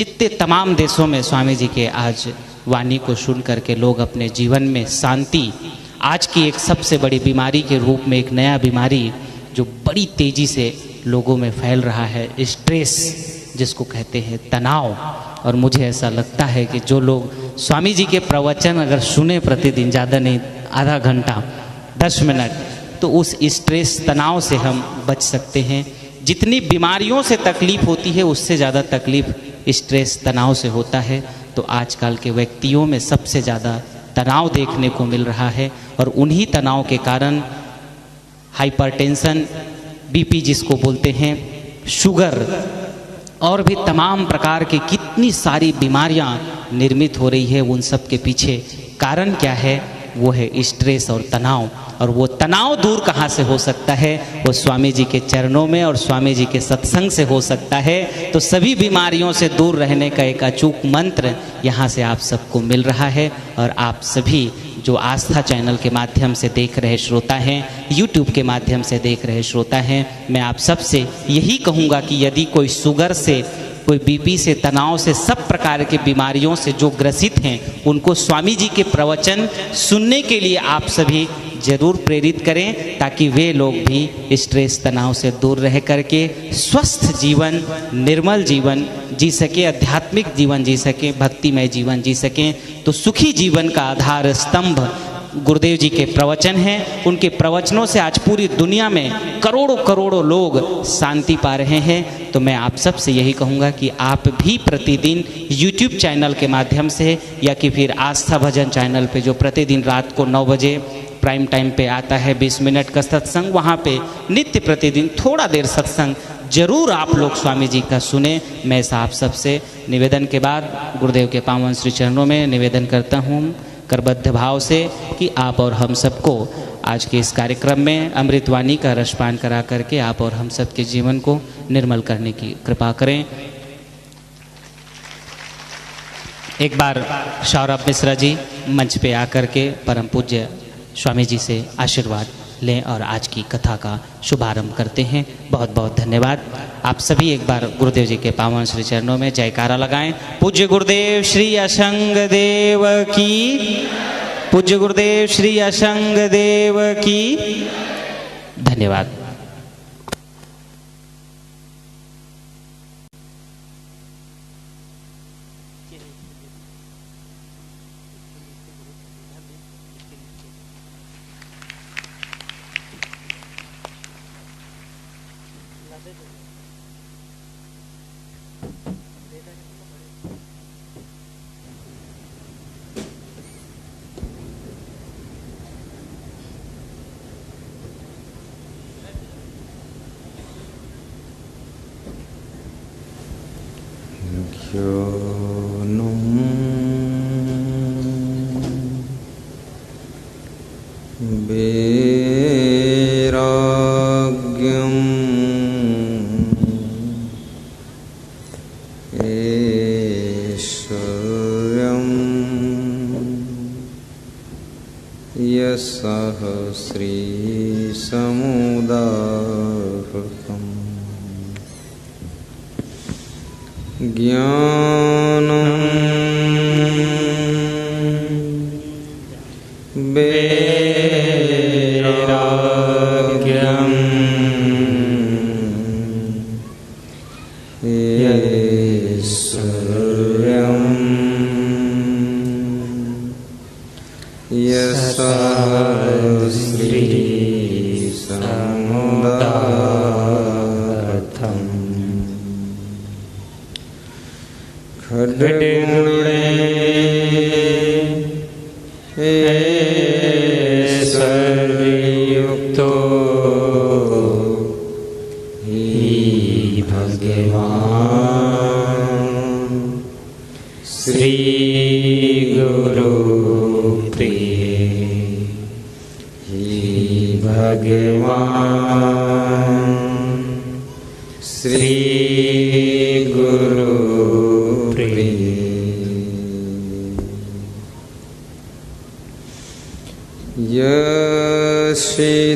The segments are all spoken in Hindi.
जितने तमाम देशों में स्वामी जी के आज वाणी को सुन करके लोग अपने जीवन में शांति, आज की एक सबसे बड़ी बीमारी के रूप में एक नया बीमारी जो बड़ी तेजी से लोगों में फैल रहा है, स्ट्रेस जिसको कहते हैं, तनाव। और मुझे ऐसा लगता है कि जो लोग स्वामी जी के प्रवचन अगर सुने प्रतिदिन, ज़्यादा नहीं आधा घंटा 10 मिनट, तो उस स्ट्रेस तनाव से हम बच सकते हैं। जितनी बीमारियों से तकलीफ़ होती है उससे ज़्यादा तकलीफ़ स्ट्रेस तनाव से होता है। तो आजकल के व्यक्तियों में सबसे ज़्यादा तनाव देखने को मिल रहा है और उन्हीं तनाव के कारण हाइपरटेंशन, बीपी जिसको बोलते हैं, शुगर और भी तमाम प्रकार की कितनी सारी बीमारियां निर्मित हो रही है। उन सब के पीछे कारण क्या है? वो है स्ट्रेस और तनाव। और वो तनाव दूर कहाँ से हो सकता है? वो स्वामी जी के चरणों में और स्वामी जी के सत्संग से हो सकता है। तो सभी बीमारियों से दूर रहने का एक अचूक मंत्र यहाँ से आप सबको मिल रहा है। और आप सभी जो आस्था चैनल के माध्यम से देख रहे श्रोता हैं, यूट्यूब के माध्यम से देख रहे श्रोता हैं, मैं आप सबसे यही कहूँगा कि यदि कोई शुगर से, कोई बीपी से, तनाव से, सब प्रकार की बीमारियों से जो ग्रसित हैं, उनको स्वामी जी के प्रवचन सुनने के लिए आप सभी जरूर प्रेरित करें, ताकि वे लोग भी स्ट्रेस तनाव से दूर रह करके स्वस्थ जीवन, निर्मल जीवन जी सके, आध्यात्मिक जीवन जी सके, भक्तिमय जीवन जी सकें। तो सुखी जीवन का आधार स्तंभ गुरुदेव जी के प्रवचन हैं। उनके प्रवचनों से आज पूरी दुनिया में करोड़ों करोड़ों लोग शांति पा रहे हैं। तो मैं आप सब से यही कहूँगा कि आप भी प्रतिदिन यूट्यूब चैनल के माध्यम से या कि फिर आस्था भजन चैनल पे, जो प्रतिदिन रात को 9 बजे प्राइम टाइम पे आता है 20 मिनट का सत्संग, वहाँ पे नित्य प्रतिदिन थोड़ा देर सत्संग जरूर आप लोग स्वामी जी का सुने। मैं ऐसा आप सबसे निवेदन के बाद गुरुदेव के पावन श्री चरणों में निवेदन करता हूँ करबद्ध भाव से कि आप और हम सबको आज के इस कार्यक्रम में अमृतवाणी का रसपान करा करके आप और हम सब के जीवन को निर्मल करने की कृपा करें। एक बार सौरभ मिश्रा जी मंच पे आकर के परम पूज्य स्वामी जी से आशीर्वाद लें और आज की कथा का शुभारंभ करते हैं। बहुत बहुत धन्यवाद। आप सभी एक बार गुरुदेव जी के पावन श्री चरणों में जयकारा लगाएं। पूज्य गुरुदेव श्री असंग देव की, पूज्य गुरुदेव श्री असंग देव की। धन्यवाद।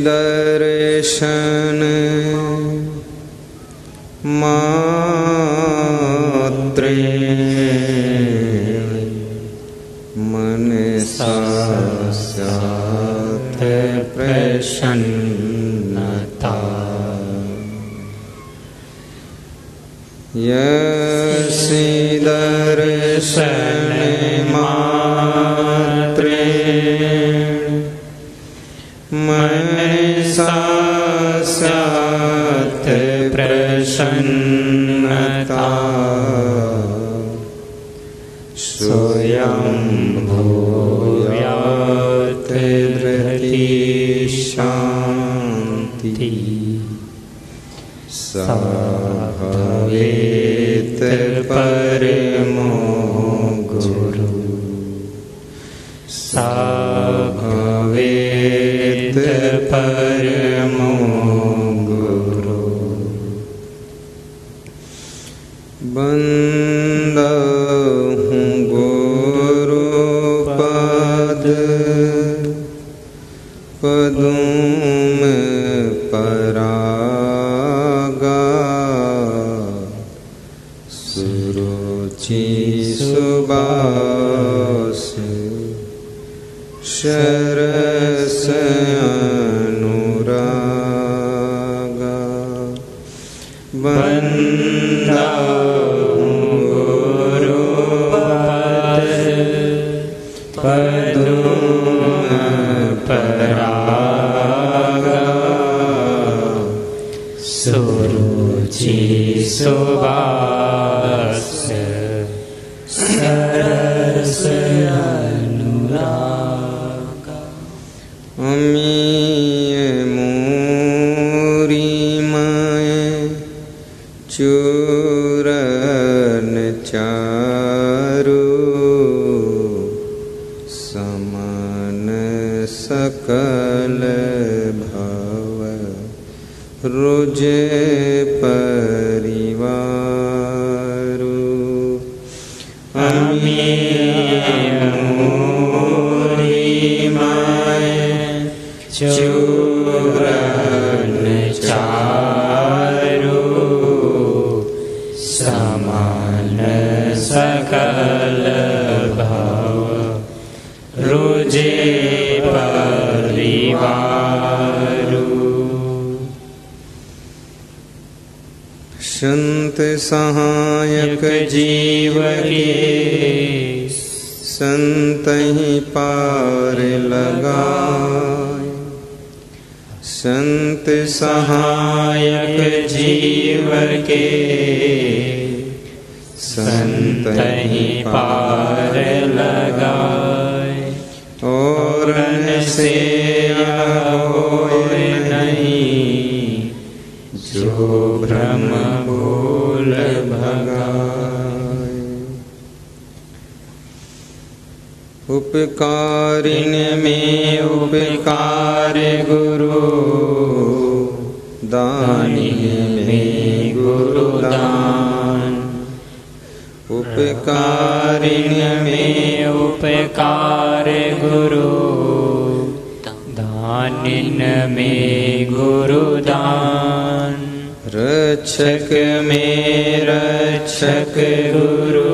दर्शन मात्र मनसा स्यात् प्रसन्नता। यस्य दर्शनमात्रेण मनसा स्यात् प्रसन्नता। स्वयं भूयात् धृतिः शान्तिः। सा भवेत् परमो गुरुः। सा भवेत् परमो गुरुः। बंदहूँ गुरुपद पदुम परागा। सुरुचि सुबास शरस अनुरागा। बंदहूँ गुरुपद पदुम परागा। सुरुचि सुबास सरस अनुरागा। अमीय मूरिमय चूरन चारु। समान सकल भव रुज परिवारु। अमीय मूरिमय चूरन चारु। समान सकल भव रुजे परिवारु। संत सहायक जीव के संत ही पार लगाए। संत सहायक जीव के संत ही पार लगाए। और से होए नहीं जो भ्रम भूल भगाए। उपकारिन में उपकार गुरु। दानिन में गुरु दान। उपकारिन में उपकार गुरु। दानिन में गुरु दान। रक्षक में रक्षक गुरु।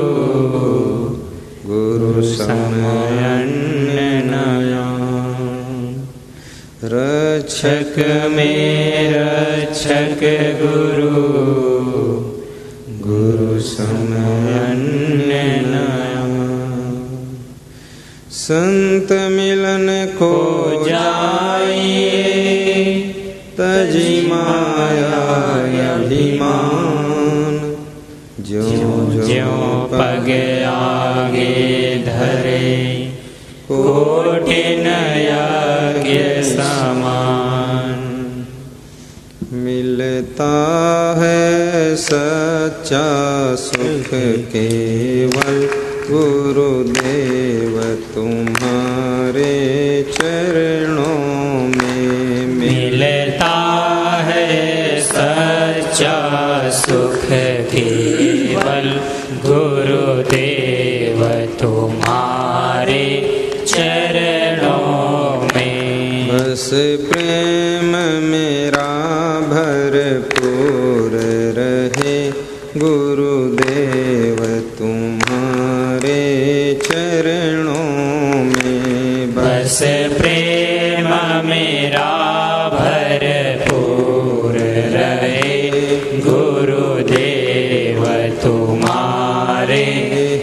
गुरु समयन्न नयन। रक्षक में रक्षक गुरु। गुरु समयन्न नयन। संत मिलन को जाइए तजी माया अभिमान। ज्यों ज्यों पग आगे धरे कोटिन यज्ञ समान। मिलता है सच्चा सुख केवल गुरुदेव तुम्हारे चरणों में। मिलता है सच्चा सुख केवल गुरुदेव तुम्हारे चरणों में। बस प्रेम मेरा भरपूर रहे गुरुदेव प्रेम मेरा भरपूर रहे गुरुदेव तुम्हारे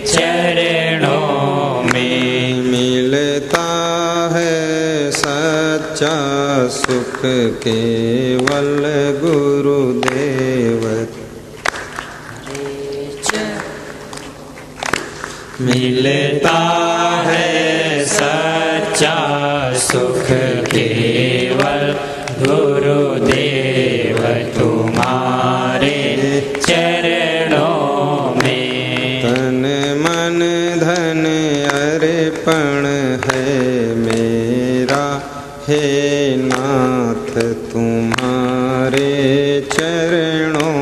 चरणों में। मिलता है सच्चा सुख केवल गुरुदेव। मिलता है सच्चा सुख केवल गुरुदेव तुम्हारे चरणों में। तन मन धन अर्पण है मेरा हे नाथ तुम्हारे चरणों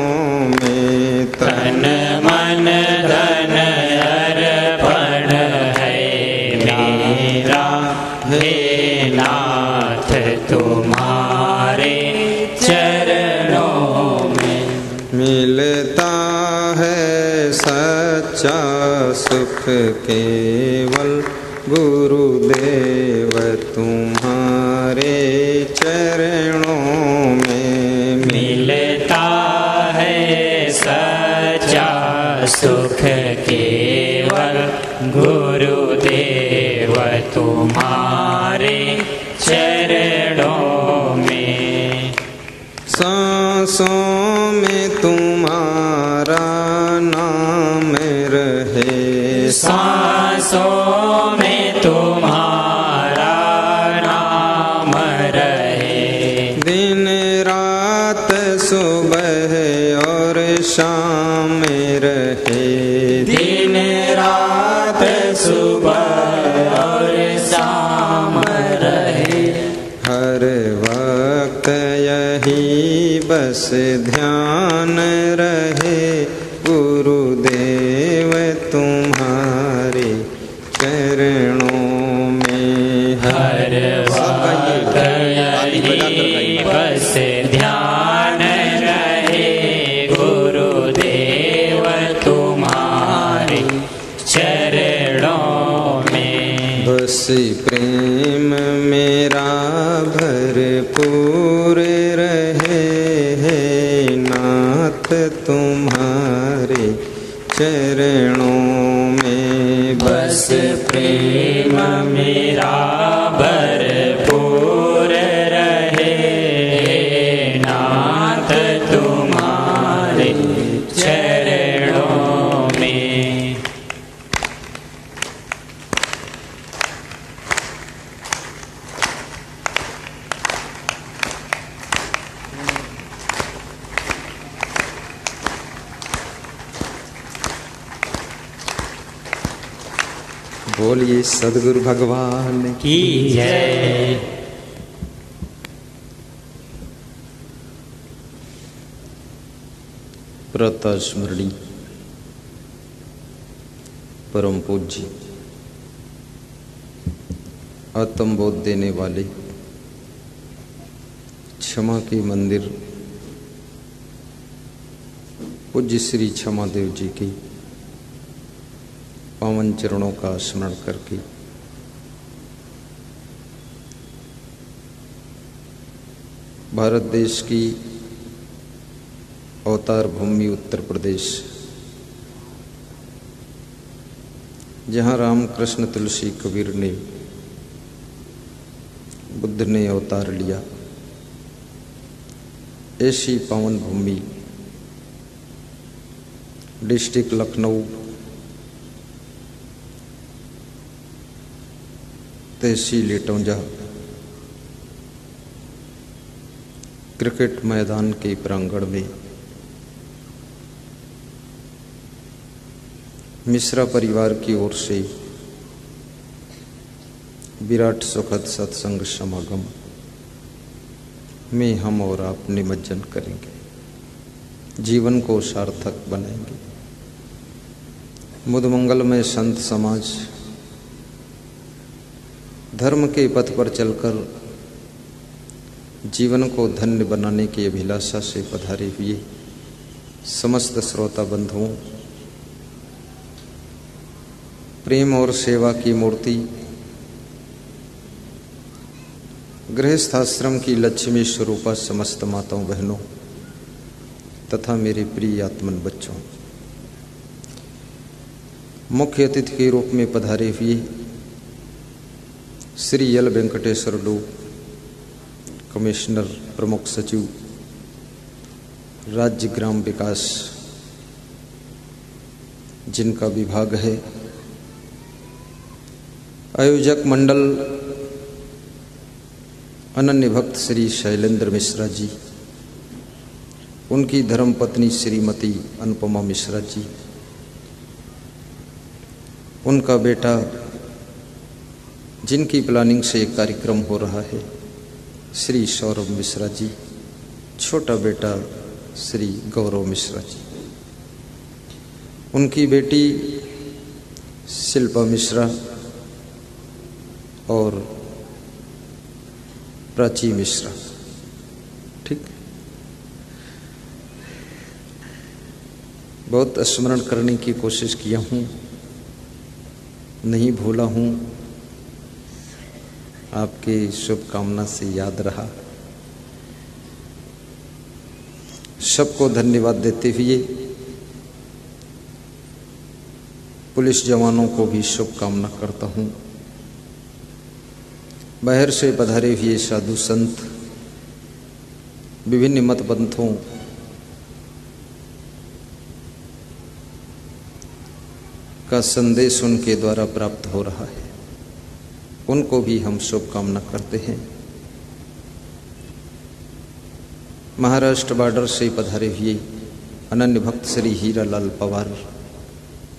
में। तन मन धन अर्पण है मेरा हे नाथ तुम्हारे चरणों में। मिलता है सच्चा सुख केवल गुरुदेव तुम्हारे चरणों में। मिलता है सच्चा सुख केवल गुरुदेव तुम्हारे चरणों में। सांसों में तुम्हारा नाम रहे। सांसों में तुम्हारा नाम रहे। दिन रात सुबह और शाम रहे। दिन रात सुबह और शाम रहे। हर वक्त यही बस ध्यान रहे गुरुदेव तुम्हारे चरणों में। हर वक्त यही बस ध्यान रहे गुरुदेव तुम्हारे चरणों में। बस प्रेम मेरा भरपूर रहे हे नाथ तुम्हारे चरणों में। बस प्रेम मेरा भरपूर रहे नाथ तुम्हारे चरणों में। बोलिए सद्गुरु भगवान की जय। प्रातः स्मरणी परम पूज्य आत्मबोध देने वाले क्षमा के मंदिर पूज्य श्री क्षमा देव जी की पावन चरणों का स्मरण करके भारत देश की अवतार भूमि उत्तर प्रदेश, जहाँ रामकृष्ण तुलसी कबीर ने बुद्ध ने अवतार लिया, ऐसी पावन भूमि डिस्ट्रिक्ट लखनऊ, तहसील इटौंजा, क्रिकेट मैदान के प्रांगण में मिश्रा परिवार की ओर से विराट सुखद सत्संग समागम में हम और आप निमज्जन करेंगे, जीवन को सार्थक बनाएंगे। मुदमंगल में संत समाज धर्म के पथ पर चलकर जीवन को धन्य बनाने की अभिलाषा से पधारे हुए समस्त श्रोता बंधुओं, प्रेम और सेवा की मूर्ति गृहस्थाश्रम की लक्ष्मी स्वरूपा समस्त माताओं बहनों तथा मेरे प्रिय आत्मन बच्चों, मुख्य अतिथि के रूप में पधारे हुए श्री यल वेंकटेश्वर लू कमिश्नर प्रमुख सचिव राज्य ग्राम विकास जिनका विभाग है, आयोजक मंडल अनन्य भक्त श्री शैलेंद्र मिश्रा जी, उनकी धर्मपत्नी श्रीमती अनुपमा मिश्रा जी, उनका बेटा जिनकी प्लानिंग से एक कार्यक्रम हो रहा है श्री सौरभ मिश्रा जी, छोटा बेटा श्री गौरव मिश्रा जी, उनकी बेटी शिल्पा मिश्रा और प्राची मिश्रा। ठीक, बहुत स्मरण करने की कोशिश किया हूँ, नहीं भूला हूँ, आपके शुभकामना से याद रहा। सबको धन्यवाद देते हुए पुलिस जवानों को भी शुभकामना करता हूँ। बाहर से पधारे हुए साधु संत, विभिन्न मत पंथों का संदेश उनके द्वारा प्राप्त हो रहा है, उनको भी हम शुभकामना करते हैं। महाराष्ट्र बॉर्डर से पधारे हुए अनन्य भक्त श्री हीरालाल पवार,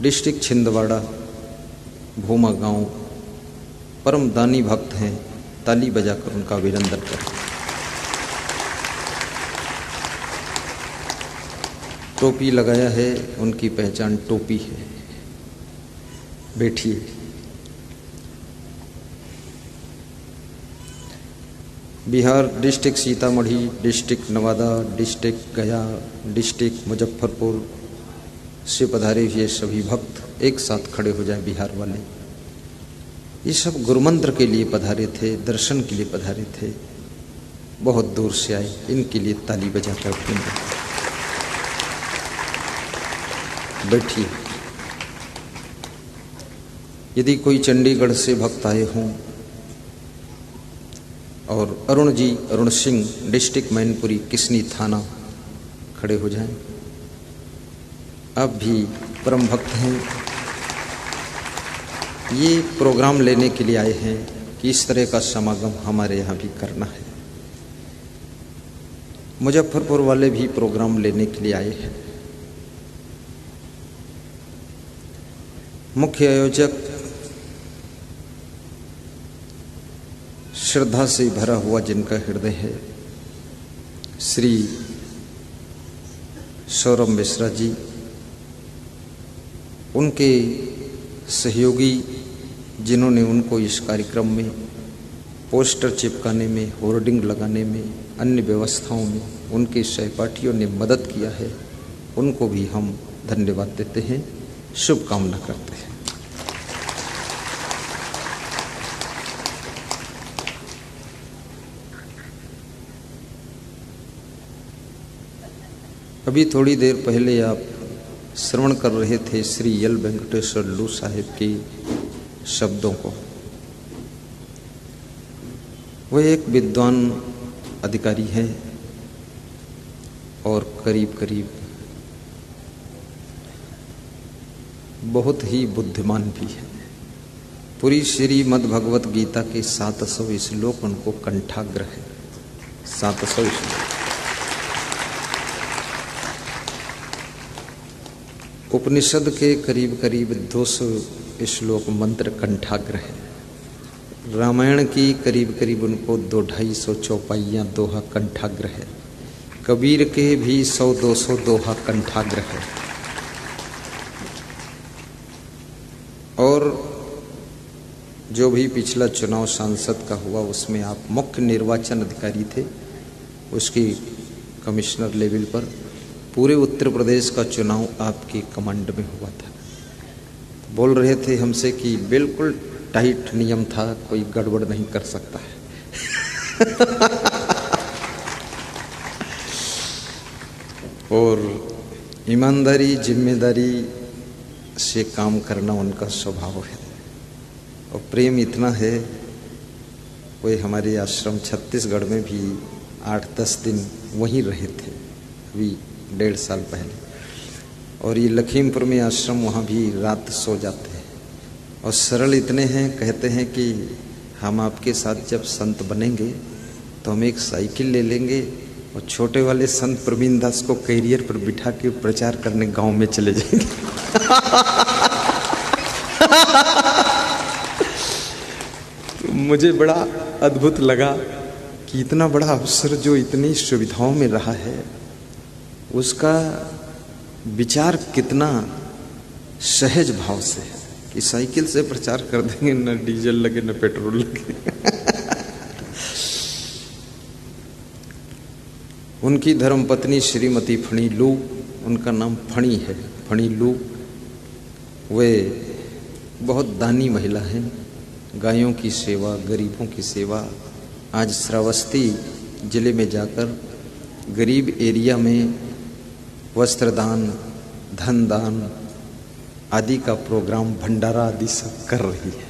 डिस्ट्रिक्ट छिंदवाड़ा भूमा गांव, परम दानी भक्त हैं, ताली बजाकर उनका अभिनंदन करें। टोपी लगाया है, उनकी पहचान टोपी है। बैठिए। Bihar district Sitamarhi, district Nawada, district गया, डिस्ट्रिक्ट मुजफ्फरपुर से पधारे हुए सभी भक्त एक साथ खड़े हो जाए। बिहार वाले ये सब गुरुमंत्र के लिए पधारे थे, दर्शन के लिए पधारे थे, बहुत दूर से आए, इनके लिए ताली बजाकर बैठिए। यदि कोई चंडीगढ़ से भक्त आए हों और अरुण जी, अरुण सिंह, डिस्ट्रिक्ट मैनपुरी, किसनी थाना, खड़े हो जाएं। आप भी परम भक्त हैं, ये प्रोग्राम लेने के लिए आए हैं कि इस तरह का समागम हमारे यहाँ भी करना है। मुजफ्फरपुर वाले भी प्रोग्राम लेने के लिए आए हैं। मुख्य आयोजक श्रद्धा से भरा हुआ जिनका हृदय है, श्री सौरभ मिश्रा जी, उनके सहयोगी जिन्होंने उनको इस कार्यक्रम में पोस्टर चिपकाने में, होर्डिंग लगाने में, अन्य व्यवस्थाओं में उनके सहपाठियों ने मदद किया है, उनको भी हम धन्यवाद देते हैं, शुभकामना करते हैं। अभी थोड़ी देर पहले आप श्रवण कर रहे थे श्री यल वेंकटेश्वर लू साहिब के शब्दों को। वह एक विद्वान अधिकारी हैं और करीब करीब बहुत ही बुद्धिमान भी है। पूरी श्रीमद् भगवत गीता के 700 श्लोक उनको कंठाग्र है। 700 श्लोक, उपनिषद के करीब करीब 200 श्लोक मंत्र कंठाग्र है। रामायण की करीब करीब उनको 200-250 चौपाइयाँ दोहा कंठाग्र है। कबीर के भी 100-200 दोहा कंठाग्र है। और जो भी पिछला चुनाव सांसद का हुआ उसमें आप मुख्य निर्वाचन अधिकारी थे, उसकी कमिश्नर लेवल पर पूरे उत्तर प्रदेश का चुनाव आपके कमांड में हुआ था। बोल रहे थे हमसे कि बिल्कुल टाइट नियम था, कोई गड़बड़ नहीं कर सकता है। और ईमानदारी जिम्मेदारी से काम करना उनका स्वभाव है। और प्रेम इतना है, वे हमारे आश्रम छत्तीसगढ़ में भी 8-10 दिन वहीं रहे थे, अभी 1.5 साल पहले। और ये लखीमपुर में आश्रम, वहाँ भी रात सो जाते हैं। और सरल इतने हैं, कहते हैं कि हम आपके साथ जब संत बनेंगे तो हम एक साइकिल ले लेंगे और छोटे वाले संत प्रवीण दास को कैरियर पर बिठा के प्रचार करने गांव में चले जाएंगे। तो मुझे बड़ा अद्भुत लगा कि इतना बड़ा अवसर जो इतनी सुविधाओं में रहा है, उसका विचार कितना सहज भाव से है कि साइकिल से प्रचार कर देंगे, न डीजल लगे न पेट्रोल लगे। उनकी धर्मपत्नी श्रीमती फणी लू, उनका नाम फणी है, फणी लू, वे बहुत दानी महिला हैं। गायों की सेवा, गरीबों की सेवा। आज श्रावस्ती जिले में जाकर गरीब एरिया में वस्त्रदान, धन दान आदि का प्रोग्राम, भंडारा आदि सब कर रही है।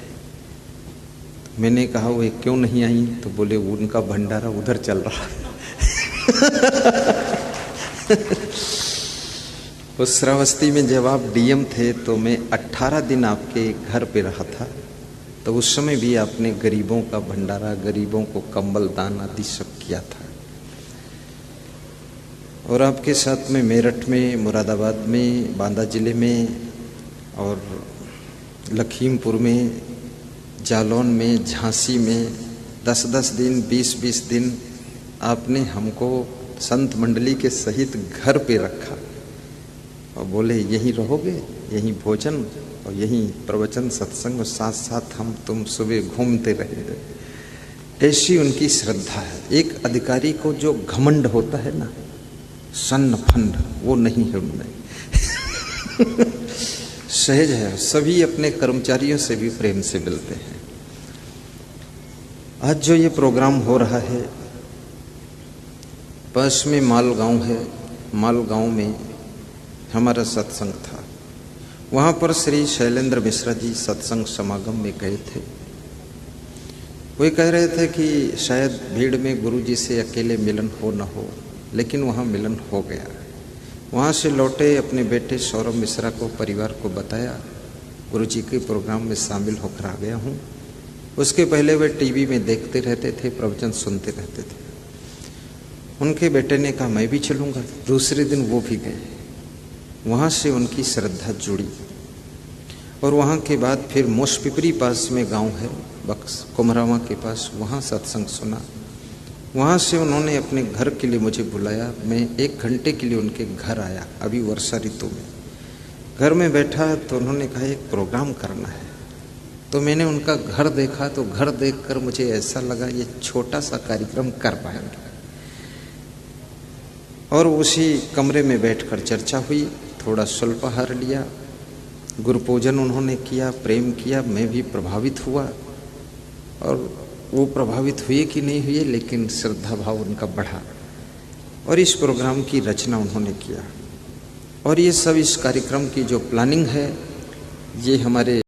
मैंने कहा वे क्यों नहीं आई? तो बोले उनका भंडारा उधर चल रहा है। उस श्रावस्ती में जब आप डीएम थे तो मैं 18 दिन आपके घर पे रहा था, तो उस समय भी आपने गरीबों का भंडारा, गरीबों को कंबल दान आदि सब किया था। और आपके साथ में मेरठ में, मुरादाबाद में, बांदा जिले में और लखीमपुर में, जालौन में, झांसी में 10-10 दिन, 20-20 दिन आपने हमको संत मंडली के सहित घर पे रखा और बोले यहीं रहोगे, यहीं भोजन और यहीं प्रवचन सत्संग, और साथ साथ हम तुम सुबह घूमते रहेंगे। ऐसी उनकी श्रद्धा है। एक अधिकारी को जो घमंड होता है ना, सन्न फंड, वो नहीं है उनमें। सहज है। सभी अपने कर्मचारियों से भी प्रेम से मिलते हैं। आज जो ये प्रोग्राम हो रहा है, पास में माल गांव है, माल गांव में हमारा सत्संग था। वहाँ पर श्री शैलेंद्र मिश्रा जी सत्संग समागम में गए थे। वे कह रहे थे कि शायद भीड़ में गुरु जी से अकेले मिलन हो न हो, लेकिन वहाँ मिलन हो गया। वहाँ से लौटे, अपने बेटे सौरभ मिश्रा को, परिवार को बताया गुरु जी के प्रोग्राम में शामिल होकर आ गया हूँ। उसके पहले वे टीवी में देखते रहते थे, प्रवचन सुनते रहते थे। उनके बेटे ने कहा मैं भी चलूँगा। दूसरे दिन वो भी गए। वहाँ से उनकी श्रद्धा जुड़ी। और वहाँ के बाद फिर मोशपिपरी पास में गांव है, बक्स कुमरावा के पास, वहाँ सत्संग सुना। वहाँ से उन्होंने अपने घर के लिए मुझे बुलाया। मैं 1 घंटे के लिए उनके घर आया, अभी वर्षा ऋतु में। घर में बैठा तो उन्होंने कहा एक प्रोग्राम करना है। तो मैंने उनका घर देखा, तो घर देखकर मुझे ऐसा लगा ये छोटा सा कार्यक्रम कर पाएंगे। और उसी कमरे में बैठकर चर्चा हुई, थोड़ा स्वल्पाहार लिया, गुरुपूजन उन्होंने किया, प्रेम किया। मैं भी प्रभावित हुआ। और वो प्रभावित हुए कि नहीं हुए, लेकिन श्रद्धा भाव उनका बढ़ा। और इस प्रोग्राम की रचना उन्होंने किया। और ये सब, इस कार्यक्रम की जो प्लानिंग है, ये हमारे